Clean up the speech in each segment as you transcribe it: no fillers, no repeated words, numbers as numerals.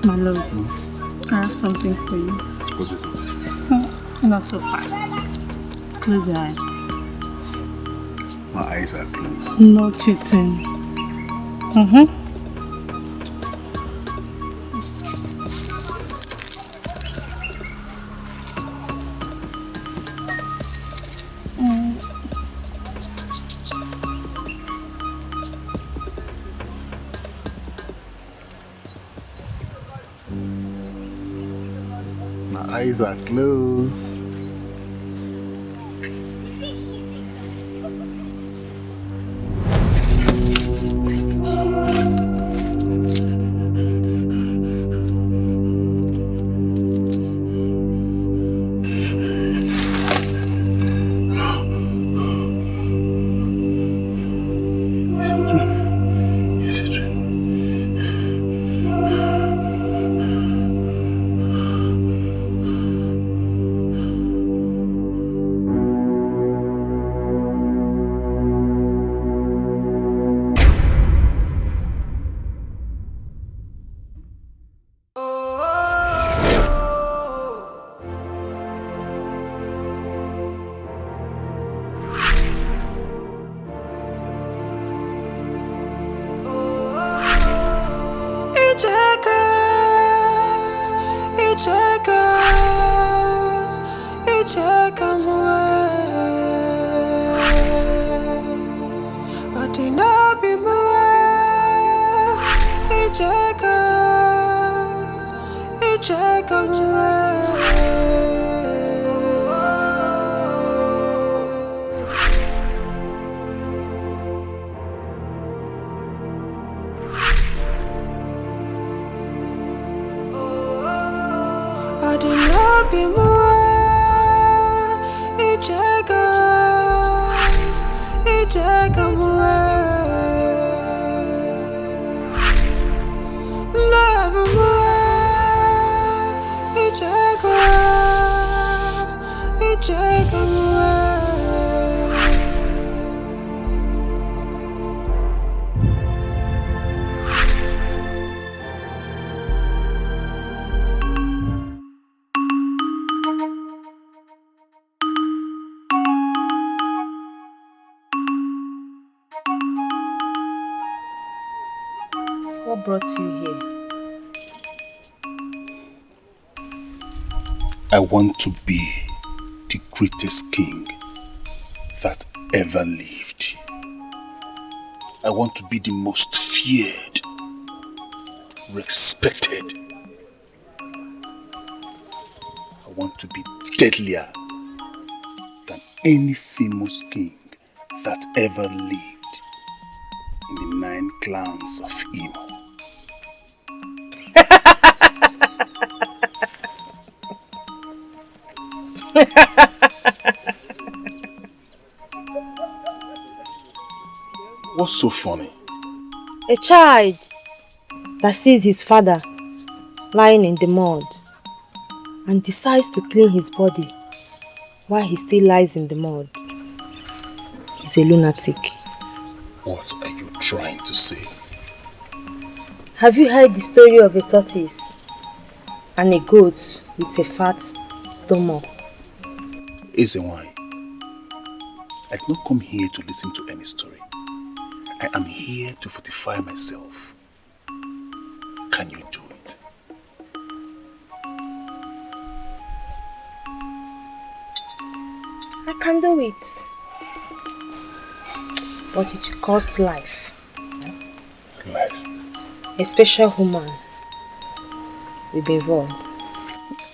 My love, I have something for you. What is it? Not so fast. Close your eyes. My eyes are closed. No cheating. My eyes are closed. What brought you here? I want to be the greatest king that ever lived. I want to be the most feared, respected. I want to be deadlier than any famous king that ever lived in the 9 clans of Imo. What's so funny? A child that sees his father lying in the mud and decides to clean his body while he still lies in the mud is a lunatic. What are you trying to say? Have you heard the story of a tortoise and a goat with a fat stomach? Ezenwai, I did not come here to listen to any story. I am here to fortify myself. Can you do it? I can do it. But it will cost life. Lies. A special woman will be involved.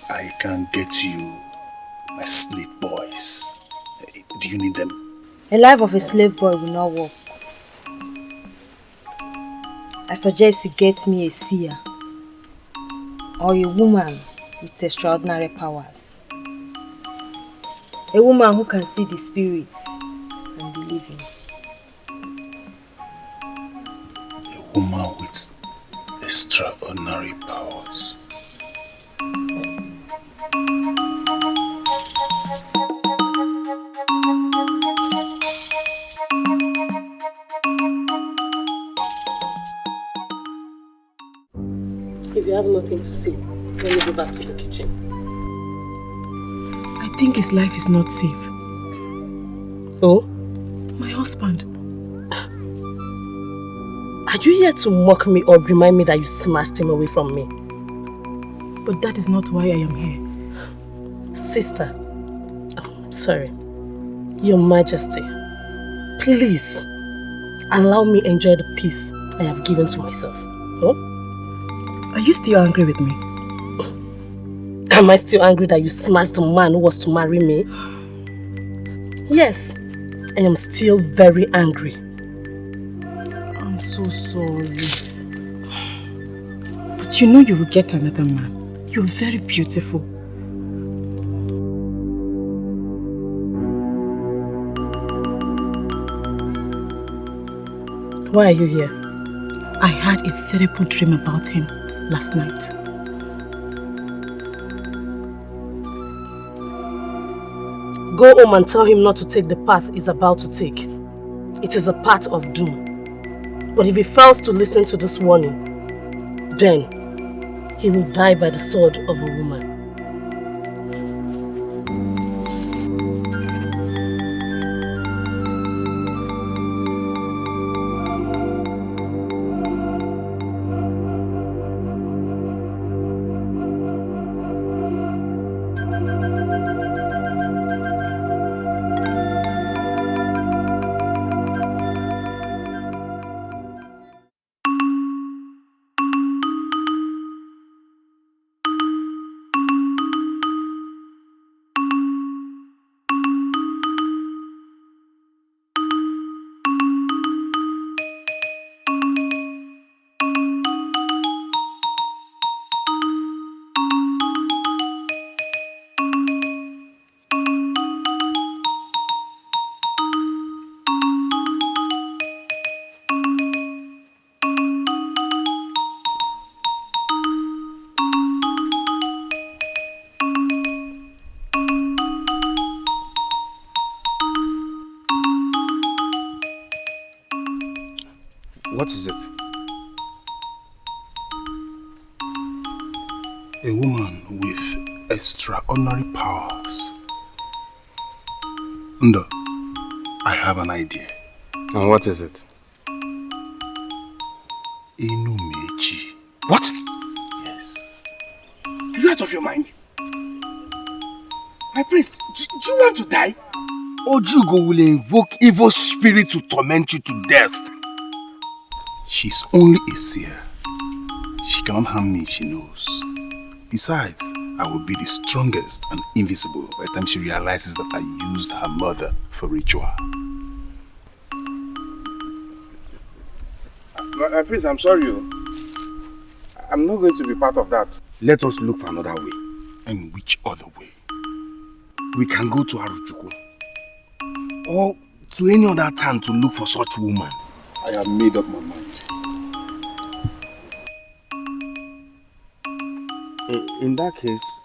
I can get you my slave boys. Do you need them? A life of a slave boy will not work. I suggest you get me a seer or a woman with extraordinary powers. A woman who can see the spirits and the living. A woman with extraordinary powers. If you have nothing to say, let me go back to the kitchen. I think his life is not safe. Oh? My husband. Are you here to mock me or remind me that you snatched him away from me? But that is not why I am here. Sister, sorry, Your Majesty, please allow me enjoy the peace I have given to myself. Huh? Are you still angry with me? Am I still angry that you smashed the man who was to marry me? Yes, I am still very angry. I'm so sorry. But you know you will get another man. You're very beautiful. Why are you here? I had a terrible dream about him last night. Go home and tell him not to take the path he's about to take. It is a path of doom. But if he fails to listen to this warning, then he will die by the sword of a woman. What is it? A woman with extraordinary powers. Ndo, I have an idea. And what is it? Inumeji. What? Yes. You out of your mind? My priest, do you want to die? Ojugo will invoke evil spirit to torment you to death. She's only a seer. She cannot harm me if she knows. Besides, I will be the strongest and invisible by the time she realizes that I used her mother for ritual. My priest, I'm sorry. I'm not going to be part of that. Let us look for another way. And which other way? We can go to Aruchuku. Or to any other town to look for such woman. I have made up my mind. In that case,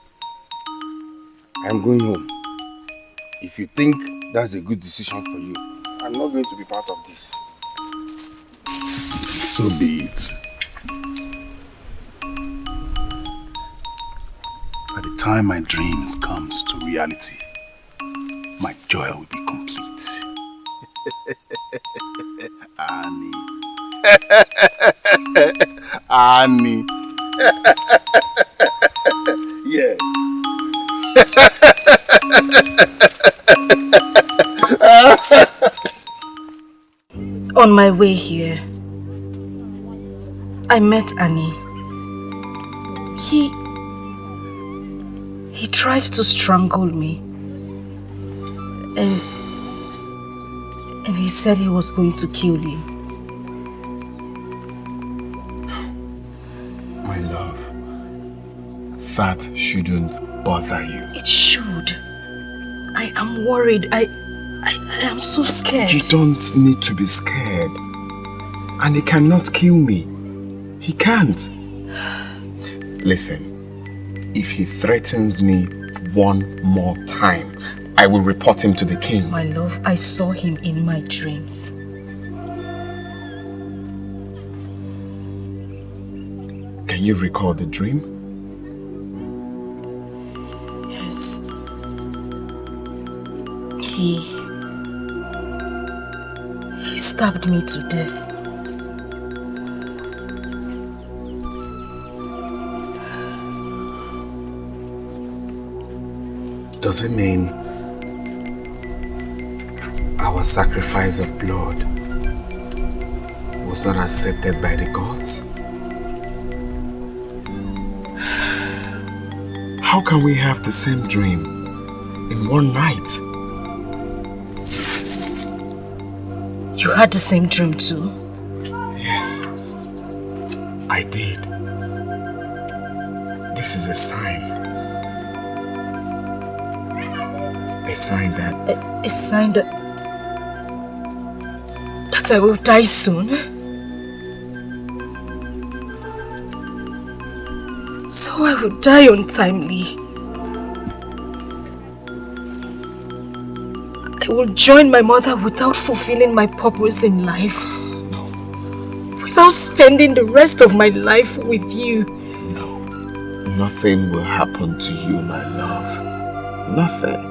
I'm going home. If you think that's a good decision for you, I'm not going to be part of this. So be it. By the time my dreams comes to reality, my joy will be complete. Annie. Annie. Yes. On my way here, I met Annie. He tried to strangle me. And he said he was going to kill you. My love, that shouldn't bother you. It should. I am worried. I am so scared. You don't need to be scared. And he cannot kill me. He can't. Listen, if he threatens me one more time, I will report him to the king. My love, I saw him in my dreams. Can you recall the dream? Yes. He stabbed me to death. Does it mean our sacrifice of blood was not accepted by the gods? How can we have the same dream in one night? You had the same dream too? Yes, I did. This is a sign. A sign that... A sign that I will die soon? So I will die untimely. I will join my mother without fulfilling my purpose in life. No. Without spending the rest of my life with you. No. Nothing will happen to you, my love. Nothing.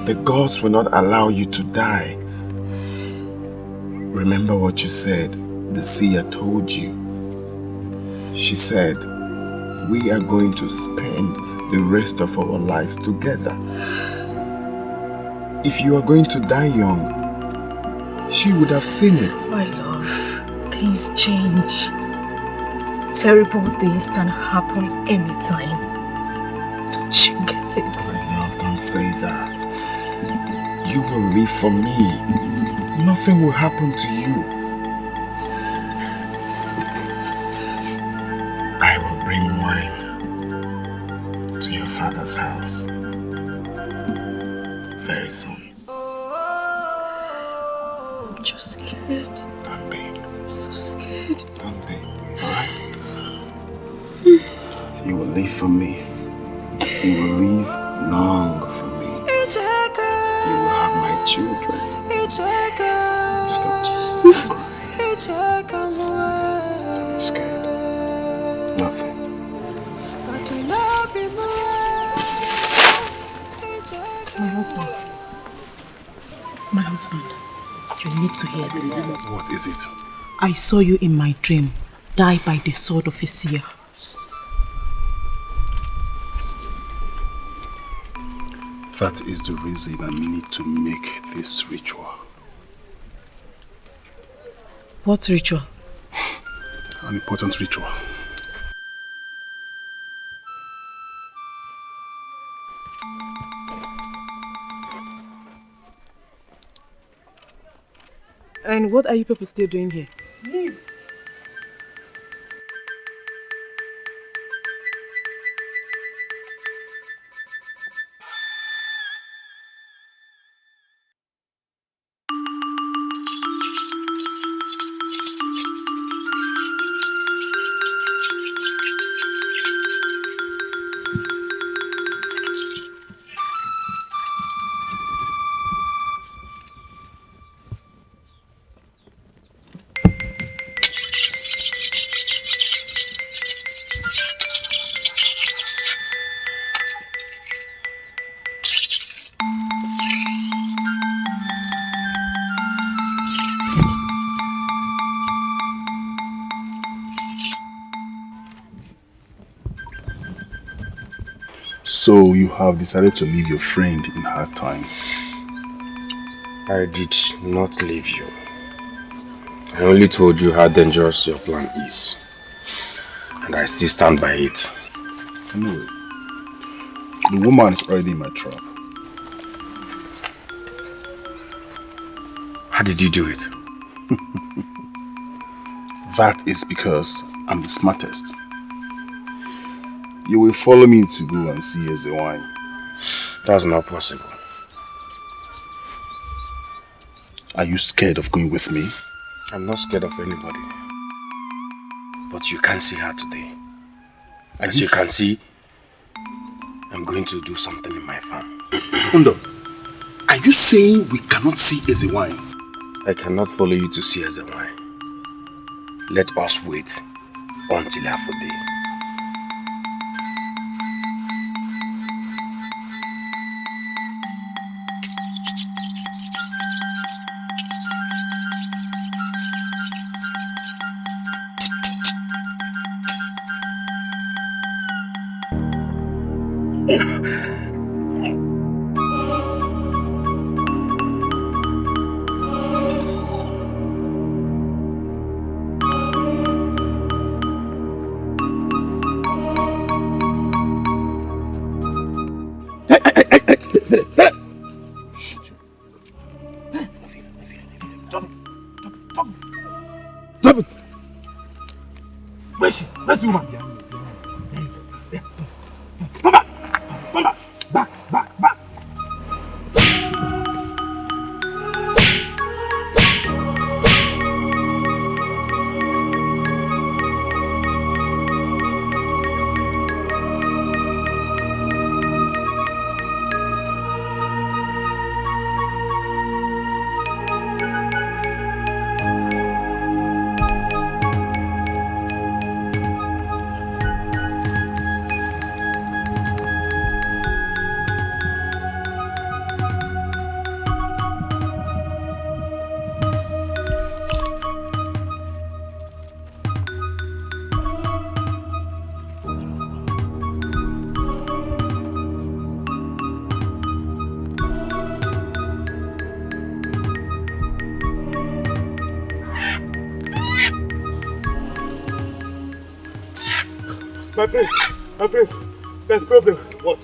The gods will not allow you to die. Remember what you said, the seer told you. She said, we are going to spend the rest of our lives together. If you are going to die young, she would have seen it. My love, things change. Terrible things can happen anytime. Don't you get it? My love, don't say that. You will live for me. Nothing will happen to you. I will bring wine to your father's house very soon. I'm just scared. Don't be. I'm so scared. Don't be. Alright? You will live for me. You will live long for me. You will have my children. Stop. Jesus. Don't be scared. Nothing. My husband, you need to hear this. What is it? I saw you in my dream die by the sword of a seer. That is the reason I need to make this ritual. What ritual? An important ritual. And what are you people still doing here? Leave. So you have decided to leave your friend in hard times. I did not leave you. I only told you how dangerous your plan is. And I still stand by it. Anyway, the woman is already in my trap. How did you do it? That is because I'm the smartest. You will follow me to go and see Eze wine. That's not possible. Are you scared of going with me? I'm not scared of anybody. But you can't see her today. As you can see, I'm going to do something in my farm. Undo, are you saying we cannot see Eze wine? I cannot follow you to see Eze wine. Let us wait until half a day. Stop it! Where's she? Where's the woman? Come back! Come back! Back! My prince, there's a problem. What?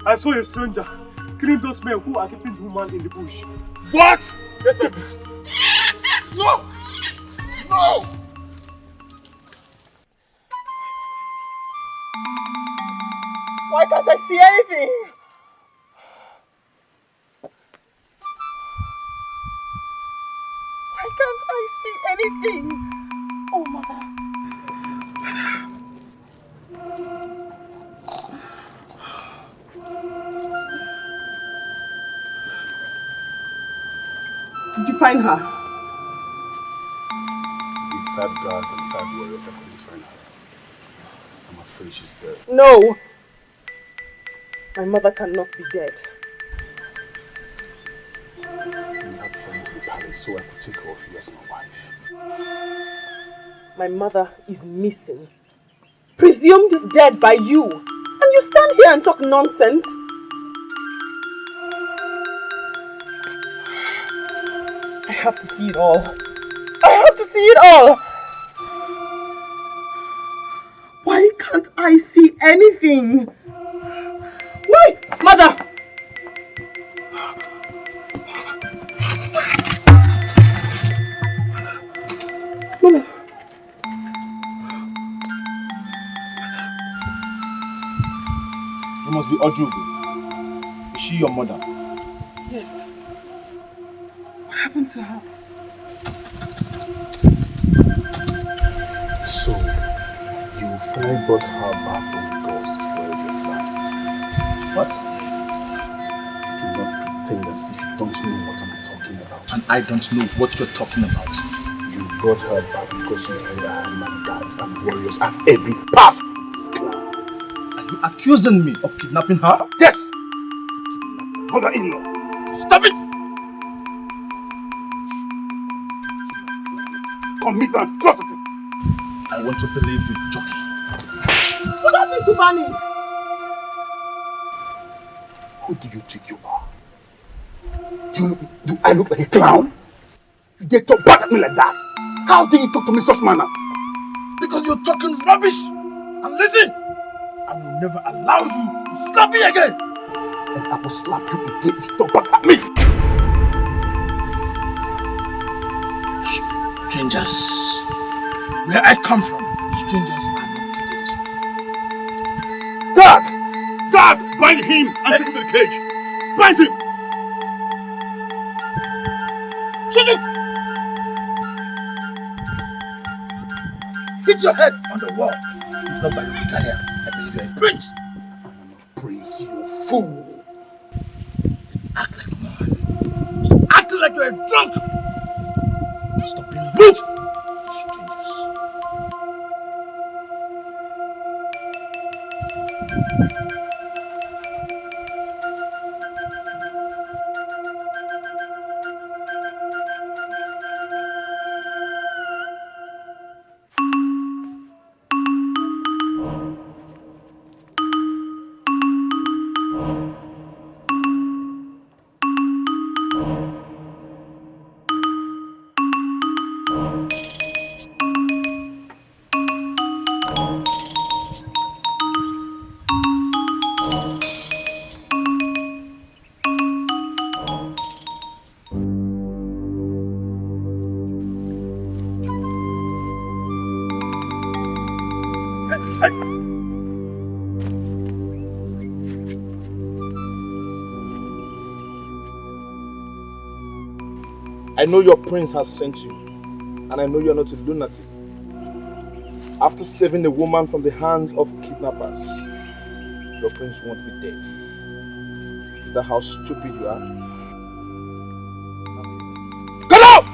I saw a stranger killing those men who are keeping the woman in the bush. What? Yes, my prince. No! No! Why can't I see anything? Why can't I see anything? Oh, mother. Did you find her? With 5 guards and 5 warriors, I couldn't find her. I'm afraid she's dead. No! My mother cannot be dead. We had fun in the palace so I could take her off you as my wife. My mother is missing. Presumed dead by you. And you stand here and talk nonsense. I have to see it all. I have to see it all. Why can't I see anything? Why? Mother! Mama. You must be Ojugu. Is she your mother? Yes. What happened to her? So, you finally brought her back on the ghost for your plans. What? Do not pretend as if you don't know what I'm talking about. And I don't know what you're talking about. You brought her back because you heard her man guards and warriors at every path in this clan. Are you accusing me of kidnapping her? Yes! Mother-in-law! Stop it! Commit an atrocity! I want to believe you're joking. What happened to Manny? Who do you think you are? Do I look like a clown? You dare talk back at me like that? How dare you talk to me in such manner? Because you're talking rubbish. And listen, I will never allow you to slap me again. And I will slap you again if you talk back at me. Strangers. Where I come from, strangers are not treated this way. Guard! Guard! Bind him and take him to the cage. Bind him! Susu! Hit your head on the wall. It's not by your thicker hair. I believe you're a prince. I am a prince, you fool. Act like one. Stop acting like you're a drunk. Stop being rude to strangers. I know your prince has sent you, and I know you're not a lunatic. After saving a woman from the hands of kidnappers, your prince won't be dead. Is that how stupid you are? Get up!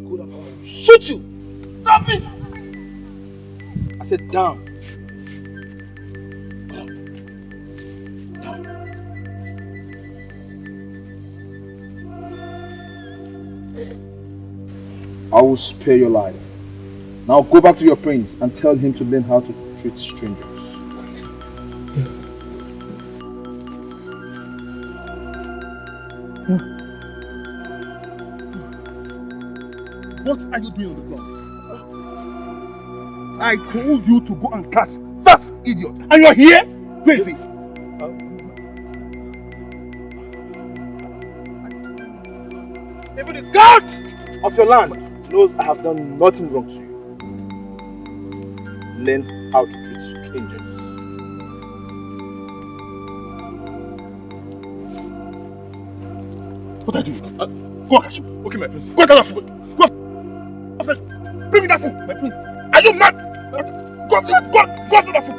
Good, I'm gonna shoot you! Stop it! I said down. I will spare your life. Now go back to your prince and tell him to learn how to treat strangers. What are you doing on the ground? I told you to go and catch that idiot. And you're here? Where is he? Even the guards of your land knows I have done nothing wrong to you. Learn how to treat strangers. What are you doing? Go and catch him. Okay, my prince. Go and catch that fool. Go. Bring me that fool, my prince. Are you mad? Go after that fool.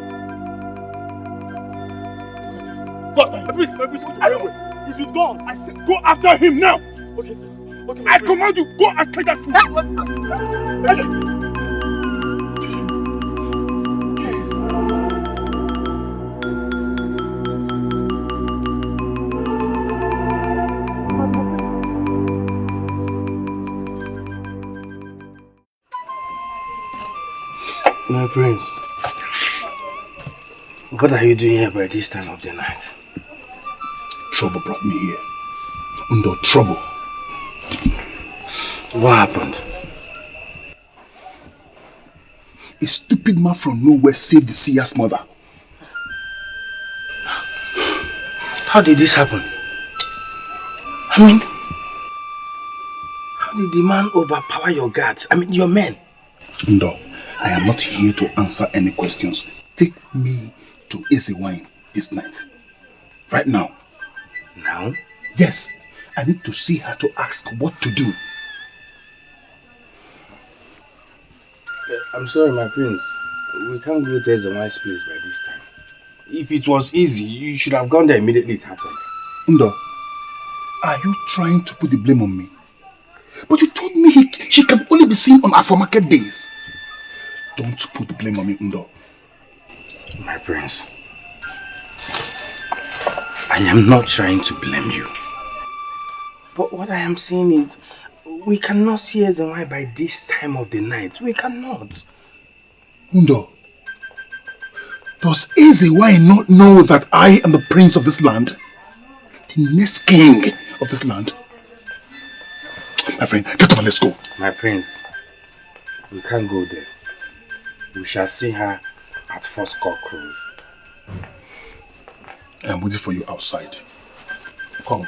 Go after him. My prince, are you away? He's with God. I said go after him now. Okay, sir. Okay, I command you, go and take that food. My prince, what are you doing here by this time of the night? Trouble brought me here. Under trouble. What happened? A stupid man from nowhere saved the seer's mother. How did this happen? I mean, how did the man overpower your guards? I mean, your men? No, I am not here to answer any questions. Take me to Easy Wine this night. Right now. Now? Yes, I need to see her to ask what to do. I'm sorry, my prince. We can't go to Ezewine's place by this time. If it was easy, you should have gone there immediately it happened. Ndo, are you trying to put the blame on me? But you told me she can only be seen on aftermarket days. Don't put the blame on me, Ndo. My prince, I am not trying to blame you. But what I am saying is, we cannot see Ezewine by this time of the night. We cannot. Ndo, does Ezewine not know that I am the prince of this land? The next king of this land? My friend, get up and let's go. My prince, we can't go there. We shall see her at Fort Cruise. I am waiting for you outside. Come.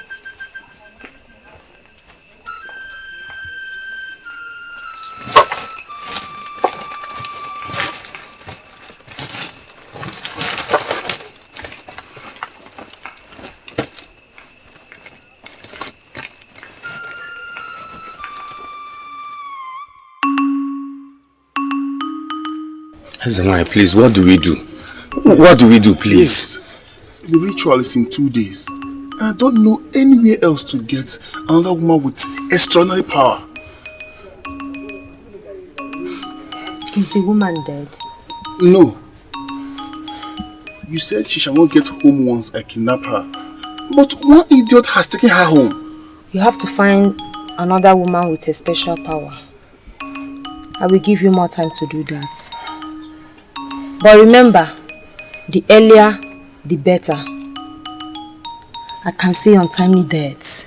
Ezewine, please, what do we do? What do we do, please? The ritual is in 2 days. And I don't know anywhere else to get another woman with extraordinary power. Is the woman dead? No. You said she shall not get home once I kidnap her. But one idiot has taken her home. You have to find another woman with a special power. I will give you more time to do that. But remember, the earlier, the better. I can see untimely deaths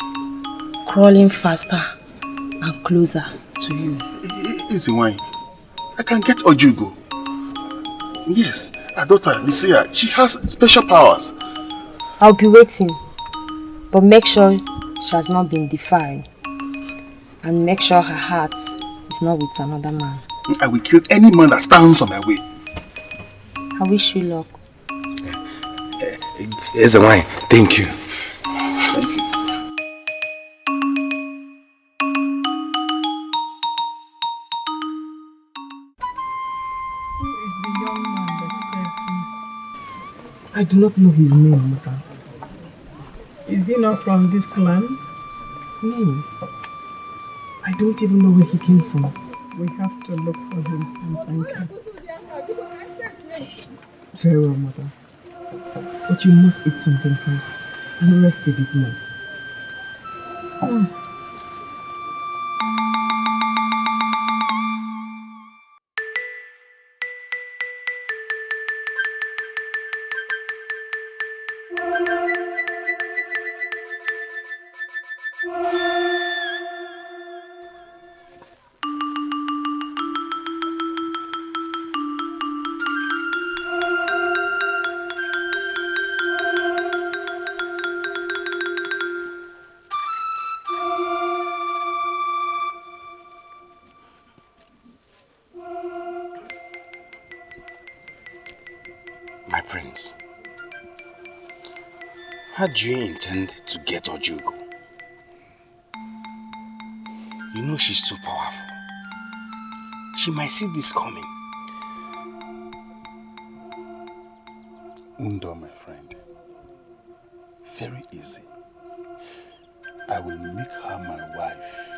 crawling faster and closer to you. Easy wine. I can get Ojugo. Yes, her daughter, the seer, she has special powers. I'll be waiting, but make sure she has not been defiled. And make sure her heart is not with another man. I will kill any man that stands on my way. I wish you luck. Here's the wine. Thank you. Thank you. Who is the young man that saved me? I do not know his name, Mother. Is he not from this clan? No. I don't even know where he came from. We have to look for him and thank him. Very well, Mother. But you must eat something first and rest a bit more. My prince, how do you intend to get Ojugo? You know she's too powerful. She might see this coming. Undo, my friend. Very easy. I will make her my wife,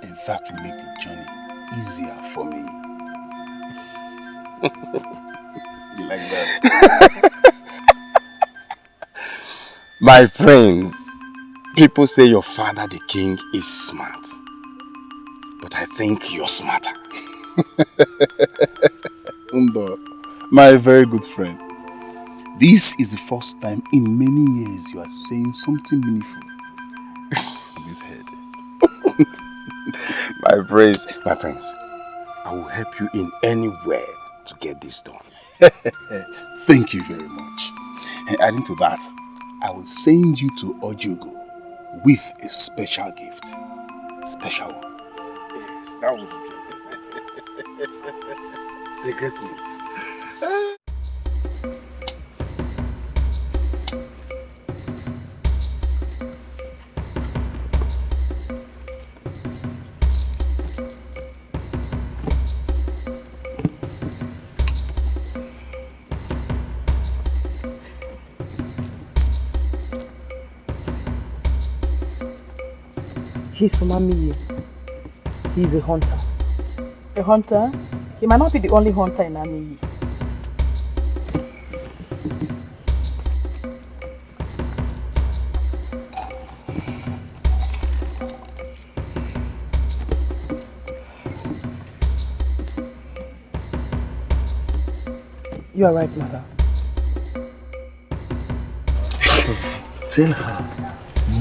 and that will make the journey easier for me. You like that? My prince, people say your father the king is smart. But I think you're smarter. Undo, my very good friend. This is the first time in many years you are saying something meaningful in this head. My prince, I will help you in any way to get this done. Thank you very much. And adding to that, I will send you to Ojugo with a special gift. Special one. Yes, that would be it's a great one. He's from Amiye. He's a hunter. A hunter? He might not be the only hunter in Amiyi. You are right, Mother. Tell her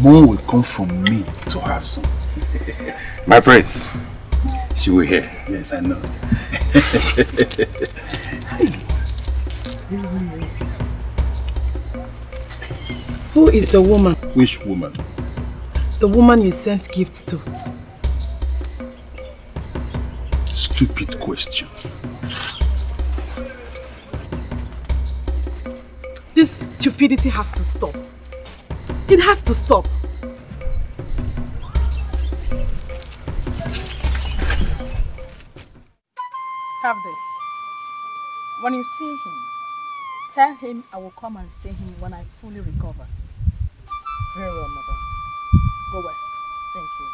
more will come from me to her soon. My prince, she will hear. Yes, I know. Who is the woman? Which woman? The woman you sent gifts to. Stupid question. This stupidity has to stop. It has to stop. Have this. When you see him, tell him I will come and see him when I fully recover. Very well, mother. Go well. Thank you.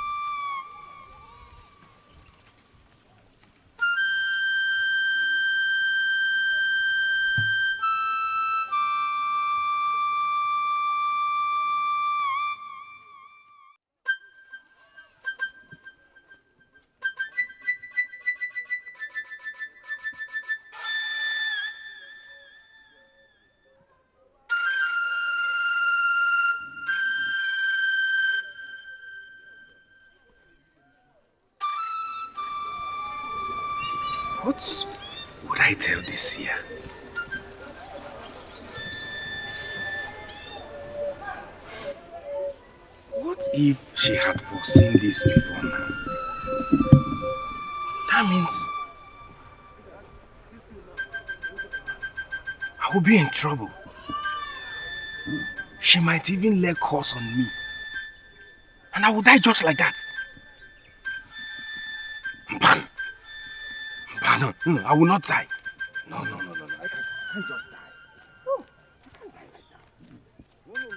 What would I tell this here? What if she had foreseen this before now? That means I will be in trouble. She might even lay curse on me. And I will die just like that. Mban, no, I will not die. No, I can't just die. No, I can't die like that. No.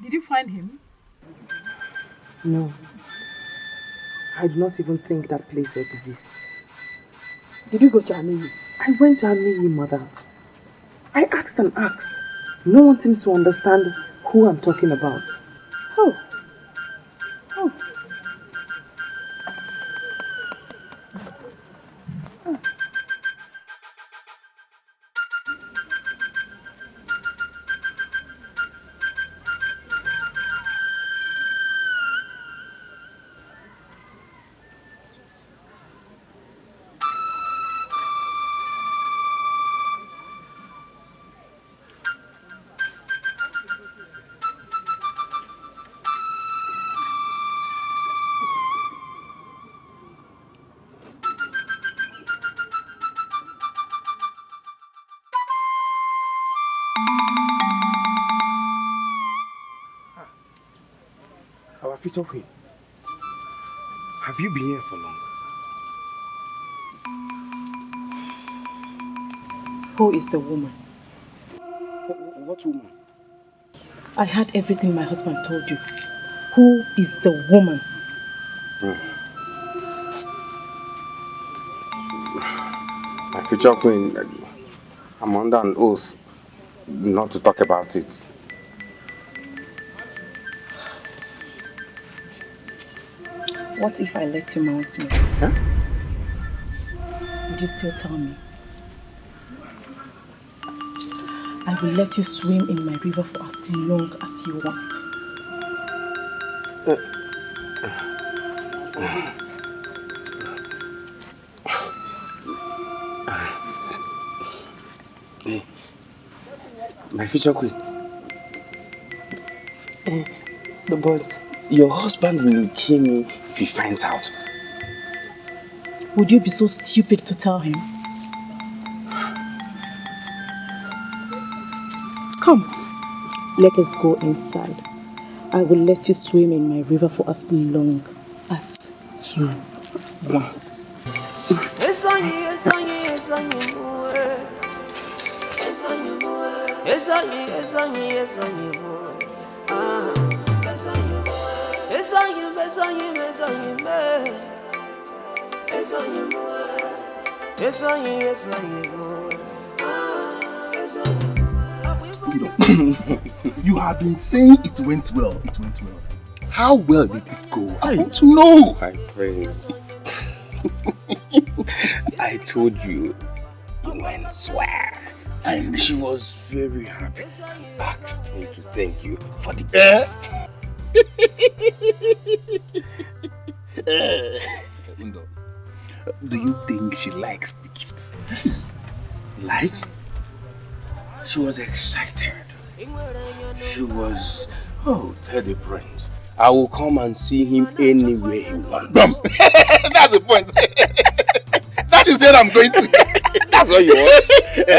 Did you find him? No. I do not even think that place exists. Did you go to Amiyi? I went to Amiyi, mother. I asked and asked. No one seems to understand who I'm talking about. Oh. Our future queen. Have you been here for long? Who is the woman? What woman? I heard everything my husband told you. Who is the woman? My future queen, I'm under an oath not to talk about it. What if I let you mount me? Huh? Would you still tell me? I will let you swim in my river for as long as you want. My future queen. But your husband will kill me if he finds out. Would you be so stupid to tell him? Come, let us go inside. I will let you swim in my river for as long as you want. You have been saying it went well. It went well. How well did it go? I want to know. My friends. I told you, you went swear. And she was very happy. Asked me to thank you for the gift. Do you think she likes the gifts? Like? She was excited. She was, tell the prince, I will come and see him anywhere he wants. That's the point. That is where I'm going to. That's what you want.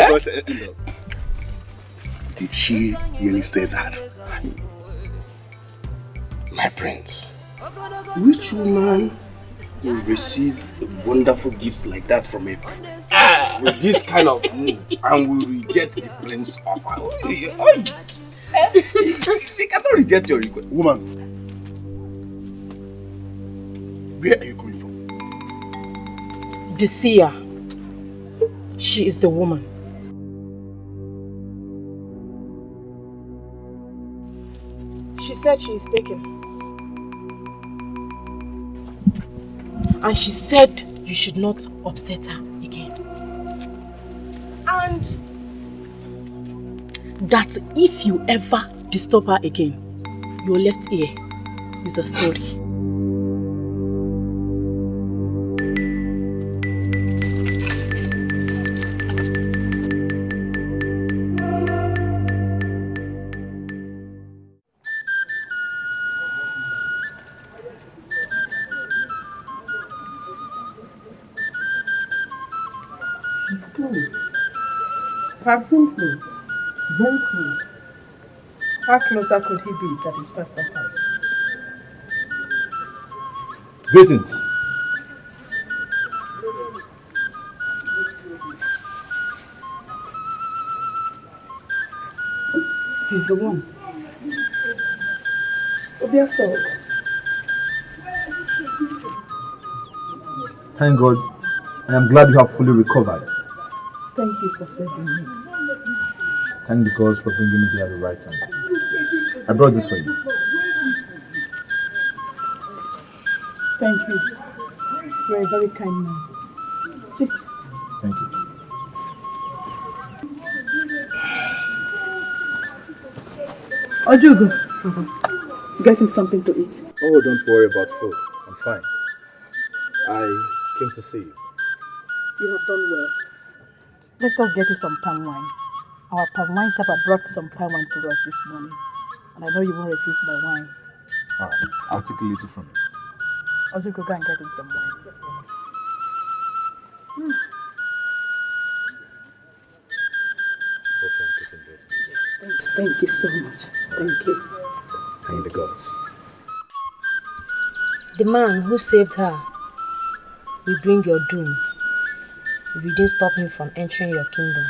But, did she really say that? My prince, which woman will receive wonderful gifts like that from a prince? With this kind of move, and will reject the prince's offer? She cannot reject your request. Woman, where are you coming from? The seer. She is the woman. She said she is taken. And she said you should not upset her again. And that if you ever disturb her again, your left ear is a story. Simply, very close. How closer could he be that is far from us? Greetings. He's the one. Obiaso. Thank God. I am glad you have fully recovered. Thank you for saving me. Thank the gods for bringing me here at the right time. I brought this for you. Thank you. You're a very kind man. Sit. Thank you. Ojugo, get him something to eat. Oh, don't worry about food. I'm fine. I came to see you. You have done well. Let us get you some palm wine. Our palm wine tapper brought some palm wine to us this morning. And I know you won't refuse my wine. Alright, I'll take a little from it. Ojugo, go and get him some wine. Yes, ma'am. Thank you so much. Thank you. Thank the gods. The man who saved her will bring your doom if you didn't stop him from entering your kingdom.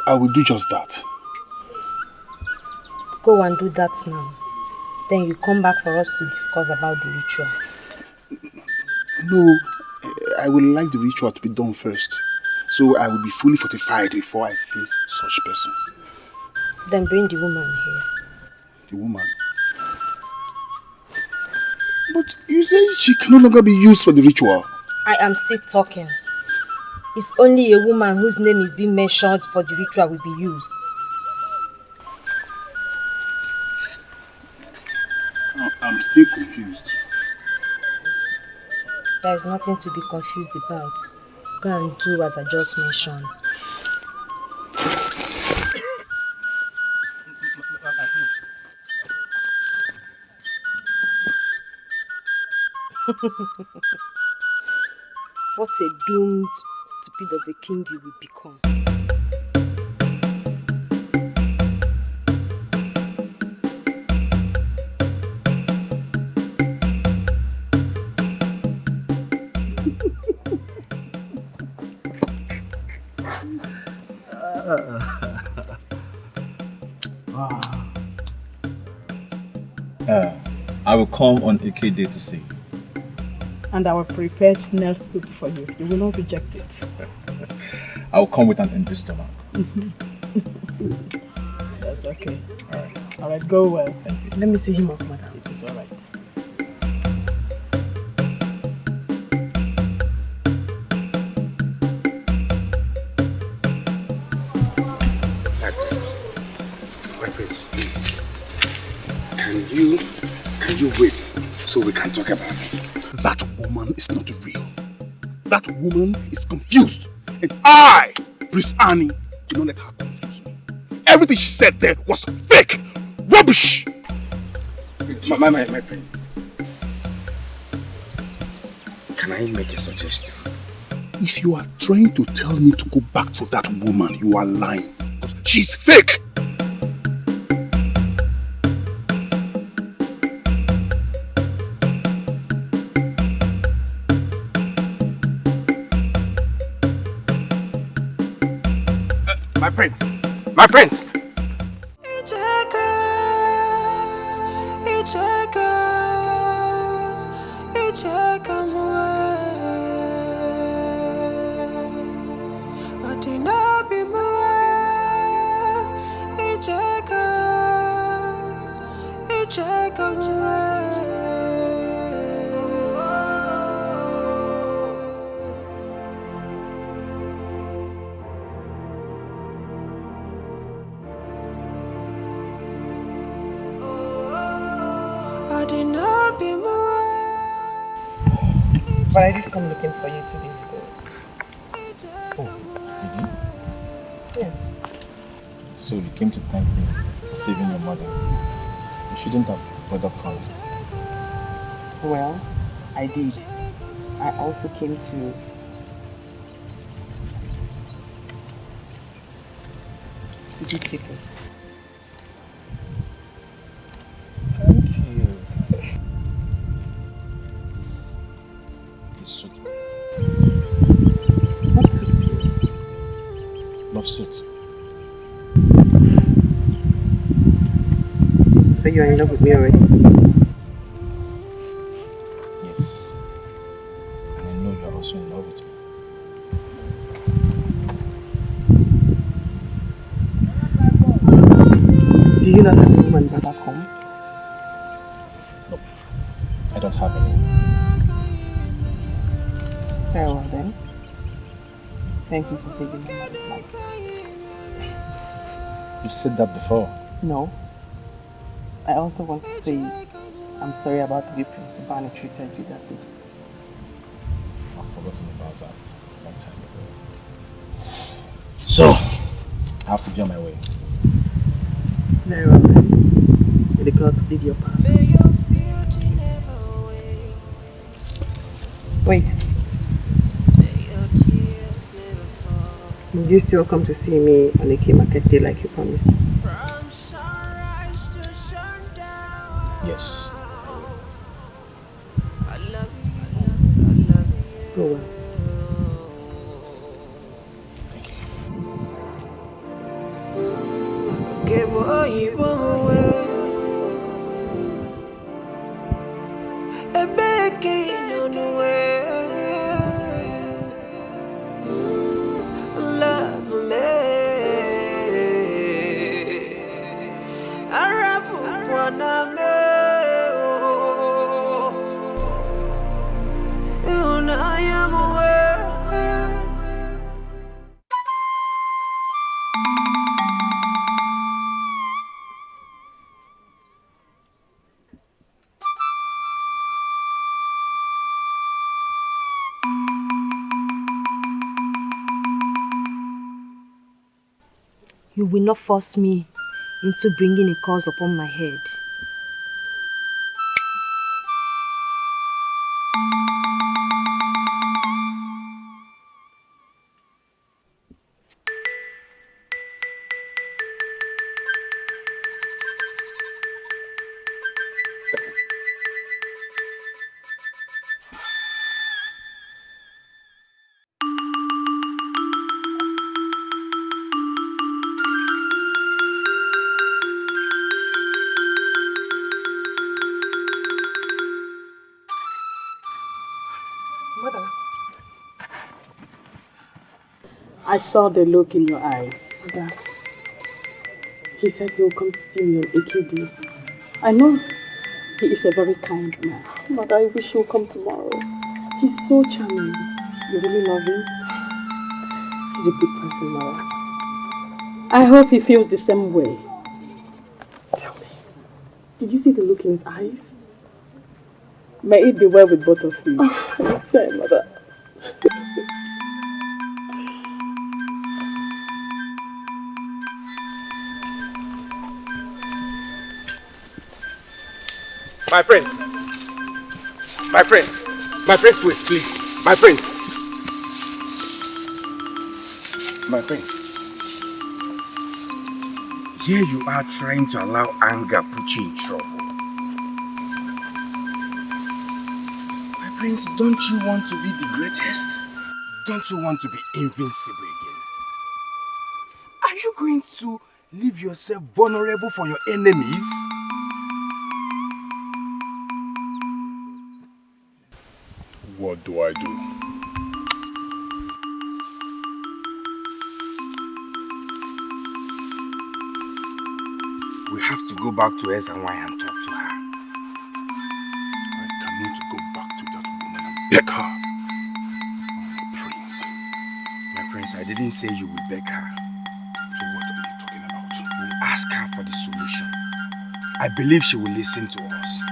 I will do just that. Go and do that now. Then you come back for us to discuss about the ritual. No, I would like the ritual to be done first. So I will be fully fortified before I face such person. Then bring the woman here. The woman? But you say she can no longer be used for the ritual. I am still talking. It's only a woman whose name is being mentioned for the ritual will be used. I'm still confused. There is nothing to be confused about. Go and do as I just mentioned. What a doomed, stupid of a king you will become. I will come on AK Day to see you. And I will prepare snail soup for you. You will not reject it. I will come with an empty stomach. That's okay. Alright. Alright, go well. Thank you. Let me see him off, madam. It is alright. My prince, please. Can you wait so we can talk about this? That woman is not real. That woman is confused. And I, Prince Annie, do not let her confuse me. Everything she said there was fake! Rubbish! My prince. Can I make a suggestion? If you are trying to tell me to go back to that woman, you are lying. Because she's fake! My prince! My prince! But I did come looking for you today. Oh, did you? Yes. So you came to thank me for saving your mother. You shouldn't have bothered calling. Well, I did. I also came to give papers. Thank you. This suit. What suits you? Love suit. So you're in love with me already? Yes. And I know you're also in love with me. Do you not have a woman back home? Nope. I don't have any. Very well then. Thank you for saving my mother's life. You've said that before. No. I also want to say I'm sorry about the way Prince Ubani treated you that day. I've forgotten about that a long time ago. So, I have to be on my way. Very well then. May the gods lead your path. Wait. Will you still come to see me on a K market day like you promised? Yes. Go well. You will not force me into bringing a curse upon my head. I saw the look in your eyes. Mother, he said he'll come to see me on AKD. I know he is a very kind man. Mother, I wish he'll come tomorrow. He's so charming. You really love him? He's a good person, Mother. I hope he feels the same way. Tell me, did you see the look in his eyes? May it be well with both of you. Oh, you said, Mother. My prince, wait, please. My prince. Here you are trying to allow anger put you in trouble. My prince, don't you want to be the greatest? Don't you want to be invincible again? Are you going to leave yourself vulnerable for your enemies? What do I do? We have to go back to SNY and talk to her. I cannot go back to that woman and beg her. My prince, I didn't say you would beg her. So what are you talking about? We'll ask her for the solution. I believe she will listen to us.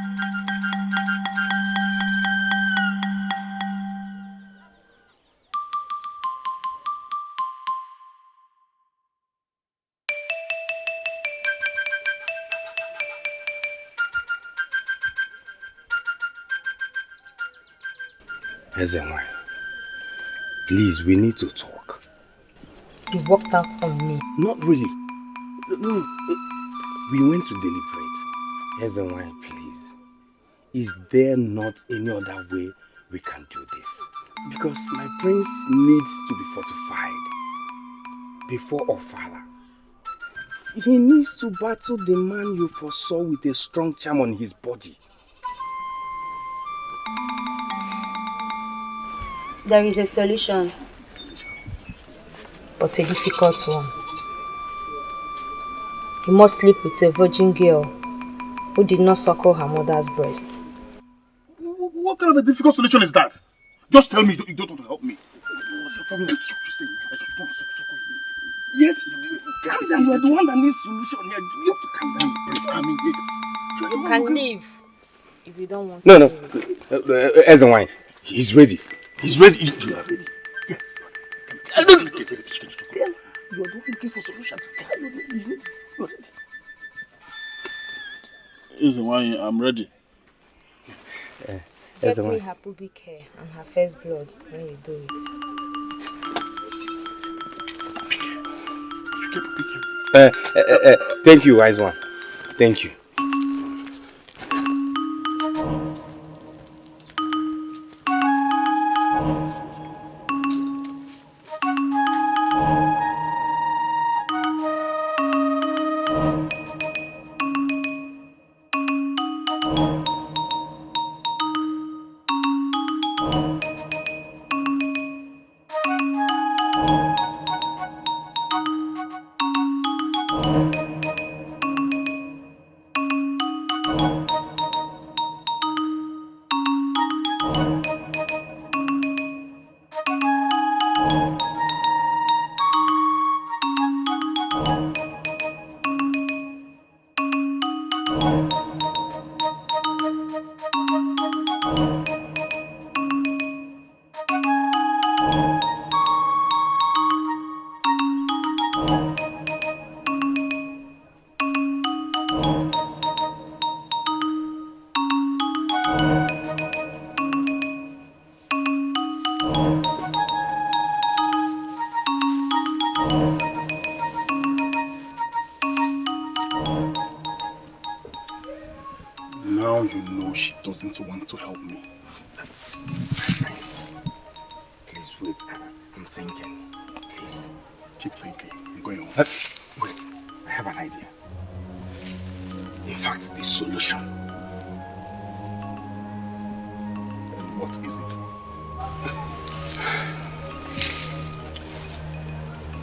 Ezenwai, please, we need to talk. You walked out on me. Not really. No, we went to deliberate. Ezenwai, please. Is there not any other way we can do this? Because my prince needs to be fortified before Ofala. He needs to battle the man you foresaw with a strong charm on his body. There is a solution. But a difficult one. He must sleep with a virgin girl who did not suckle her mother's breast. What kind of a difficult solution is that? Just tell me you don't want to help me. What's your problem? You're saying I just want to suckle you. Yes, calm down. You are the one that needs solution here. You have to calm down. Please, I mean, You can leave if you don't want No. to. Ezenwai, he's ready. He's ready. You are ready. Yes. You are the one looking for solution. Tell you are ready. Ezenwai, I'm ready. Get me her pubic hair and her first blood when you do it. Thank you, wise one. Thank you. Now you know she doesn't want to help me. Friends, please wait. I'm thinking. Please. Keep thinking. I'm going home. Wait, I have an idea. In fact, the solution. And what is it?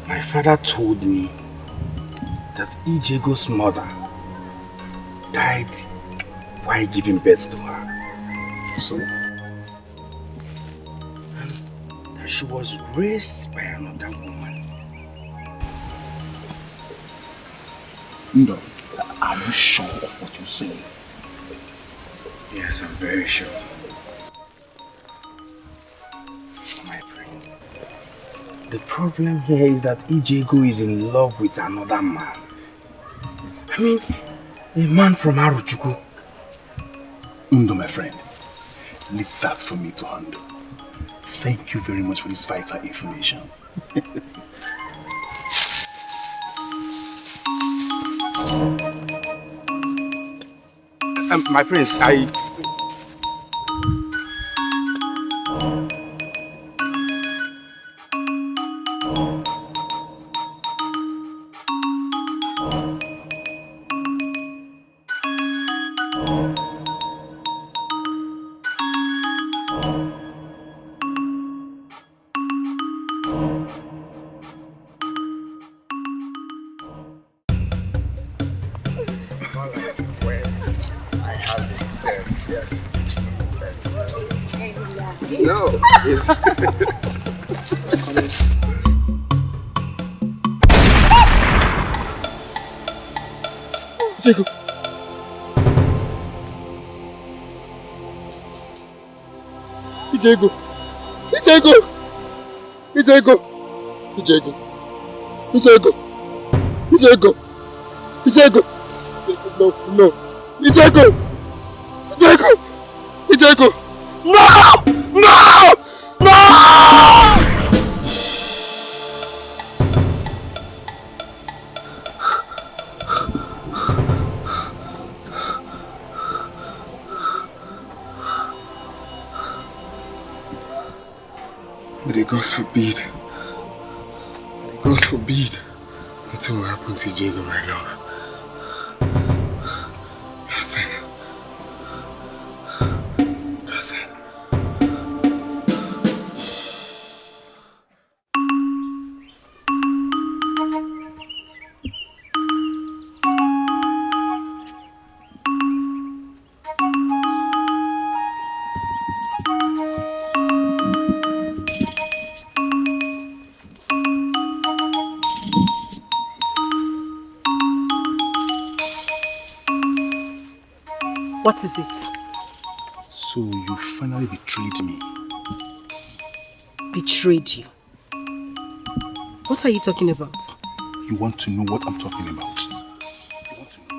My father told me that Ijego's mother died while giving birth to her. So? And that she was raised by another woman. No. Are you sure of what you're saying? Yes, I'm very sure. My prince. The problem here is that Ijego is in love with another man. I mean, a man from Aruchuku. Undo, my friend, leave that for me to handle. Thank you very much for this vital information. My prince, No, it's... Jacob. Ijego. Ijego. Ijego. Ijego. Ijego. Ijego. Ijego. No, no. Ijego. Ijego. Ijego. No! No! May the gods forbid. May the gods forbid. Nothing will happen to Diego, my love. Nothing. Nothing. What is it? So you finally betrayed me. Betrayed you? What are you talking about? You want to know what I'm talking about? You want to know?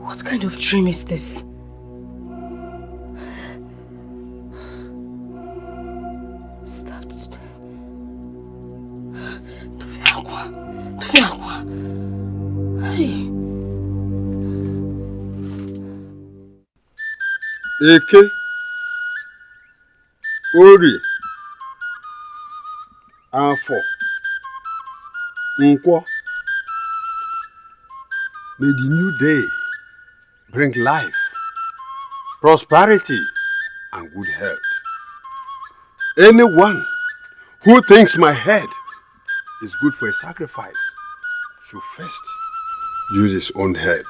What kind of dream is this? Stabbed to death. Tufiakwa. Hey. Eke, Ori, Afo, Nkwo. May the new day bring life, prosperity, and good health. Anyone who thinks my head is good for a sacrifice should first use his own head.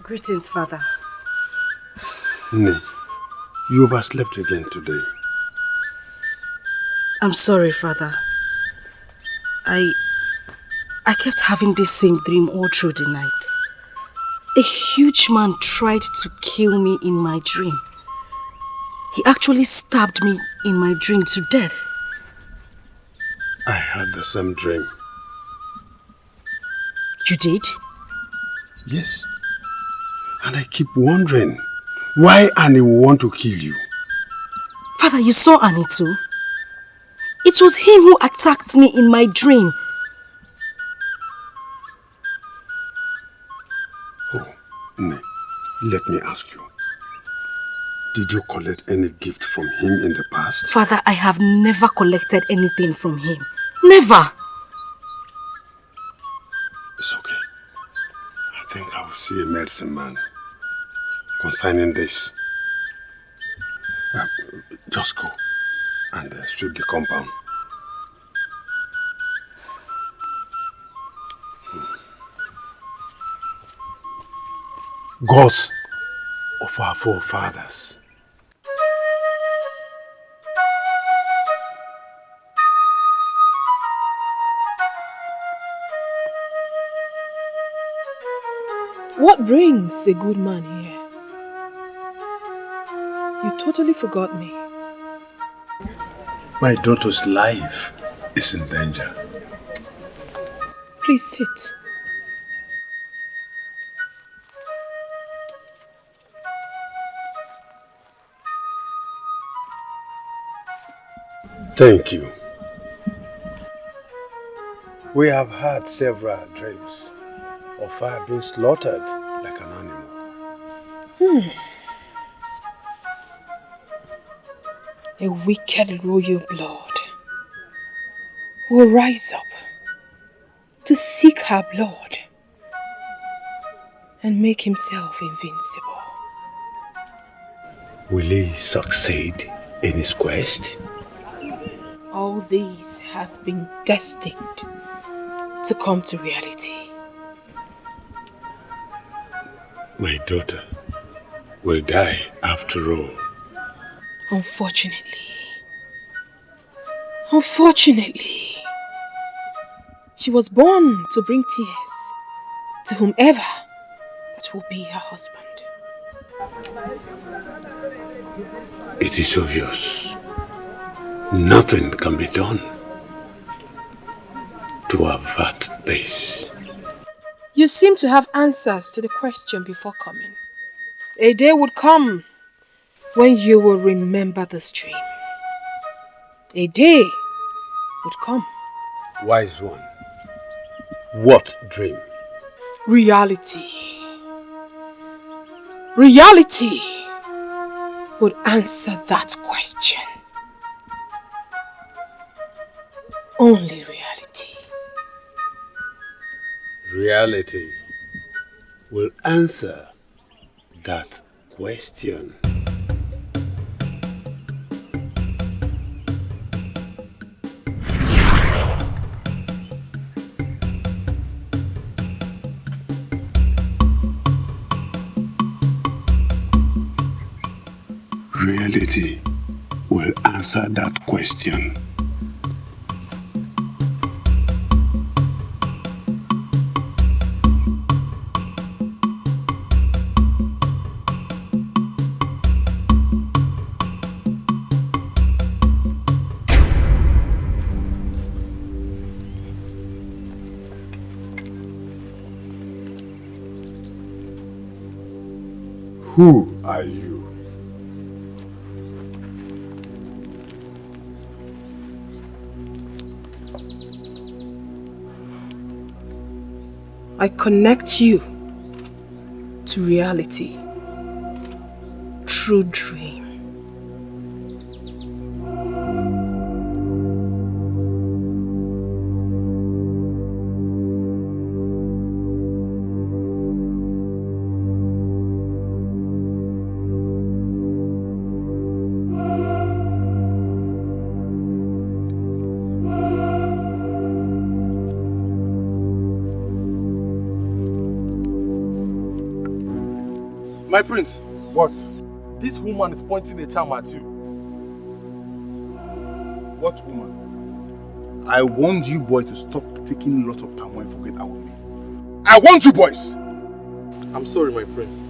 Greetings, Father. Nay, you overslept again today. I'm sorry, Father. I kept having this same dream all through the night. A huge man tried to kill me in my dream. He actually stabbed me in my dream to death. I had the same dream. You did? Yes. And I keep wondering why Annie will want to kill you. Father, you saw Annie too? It was him who attacked me in my dream. Oh, Nay, let me ask you. Did you collect any gift from him in the past? Father, I have never collected anything from him. Never! It's okay. I think I will see a medicine man concerning this. Just go and sweep the compound. Gods of our forefathers. What brings a good man here? You totally forgot me. My daughter's life is in danger. Please sit. Thank you. We have had several dreams of her being slaughtered like an animal. A wicked royal blood will rise up to seek her blood and make himself invincible. Will he succeed in his quest? All these have been destined to come to reality. My daughter will die after all. Unfortunately, she was born to bring tears to whomever that will be her husband. It is obvious. Nothing can be done to avert this? You seem to have answers to the question before coming. A day would come when you will remember this dream. A day would come. Wise one, what dream? Reality. Reality would answer that question. Only reality. Reality will answer that question. Reality will answer that question. Who are you? I connect you to reality through dream. My prince. What? This woman is pointing a charm at you. What woman? I warned you boy to stop taking lots of time when forget out with me. I want you boys! I'm sorry, my prince.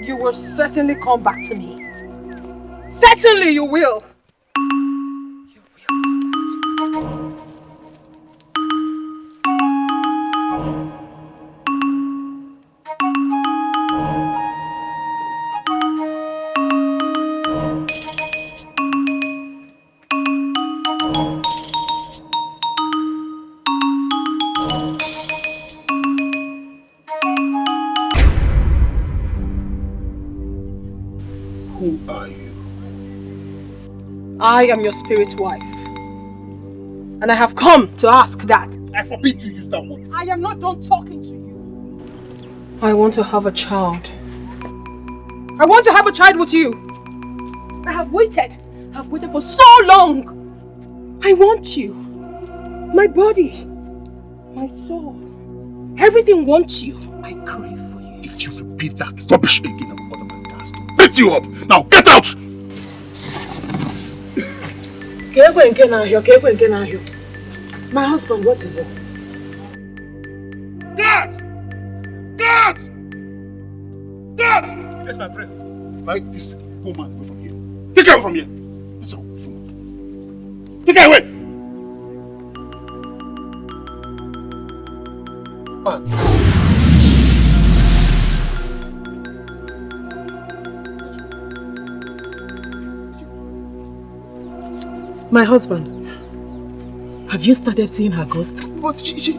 You will certainly come back to me. Certainly you will. Who are you? I am your spirit wife. And I have come to ask that. I forbid you to use that word. I am not done talking to you. I want to have a child. I want to have a child with you. I have waited. I've waited for so long. I want you. My body. My soul. Everything wants you. I crave for you. If you repeat that rubbish again, I will order my guards to beat you up. Now get out! My husband, what is it? Guard! Guard! Guard! Yes, my prince. Take this woman away from here. Take her away from here. This is woman. Take her away! My husband, have you started seeing her ghost? But she...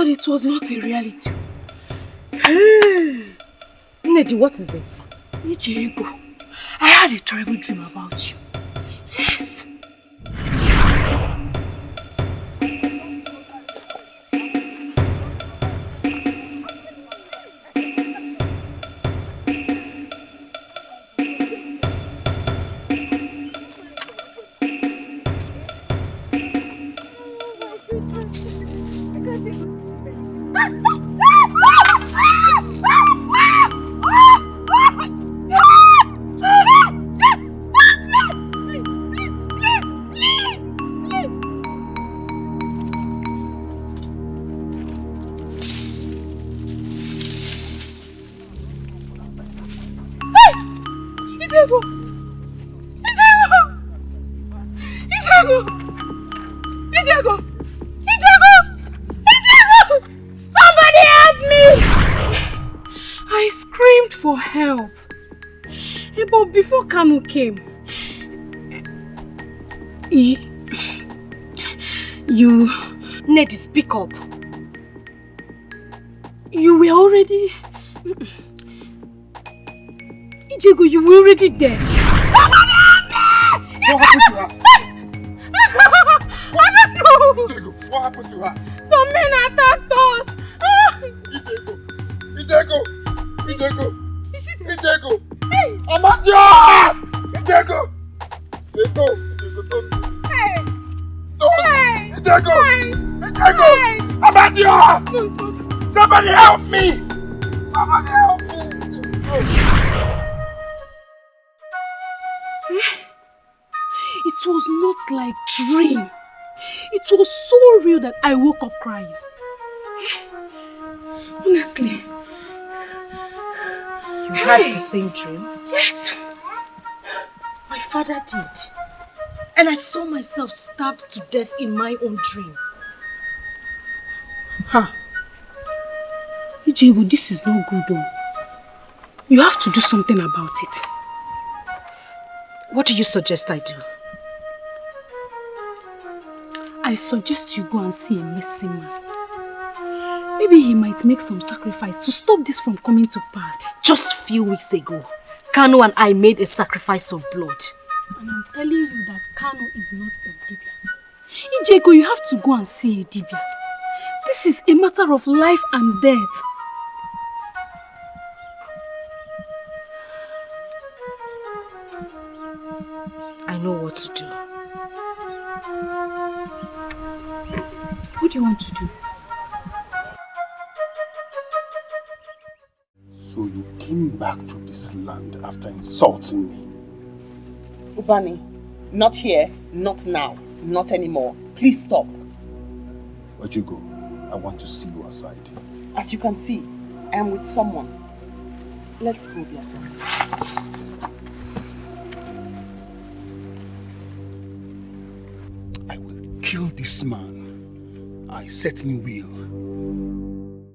It was not a reality. Nedi, what is it? Ijego, I had a terrible dream about you. Yes. For help. But before Kanu came, you Ned, speak up. You were already... Ijego, you were already there. Somebody help me! What happened to her? I don't know. Ijego, what happened to her? Some men attacked us. Ijego! Ijego! Hey! Amadio! Ijego! Ijego, don't. Hey! Don't! Hey! Ijego! Hey! Ijego! Hey! Amadio! No, stop. Somebody help me! Somebody help me! It was not like dream. It was so real that I woke up crying. Honestly. You had the same dream? Yes. My father did. And I saw myself stabbed to death in my own dream. Ijego, this is not good though. You have to do something about it. What do you suggest I do? I suggest you go and see a missing man. Maybe he might make some sacrifice to stop this from coming to pass. Just a few weeks ago, Kanu and I made a sacrifice of blood. And I'm telling you that Kanu is not a Dibia. Ijego, you have to go and see a Dibia. This is a matter of life and death. I know what to do. What do you want to do? So you came back to this land after insulting me? Ubani, not here, not now, not anymore. Please stop. Where'd you go? I want to see you aside. As you can see, I am with someone. Let's go, dear son. I will kill this man. I set me will.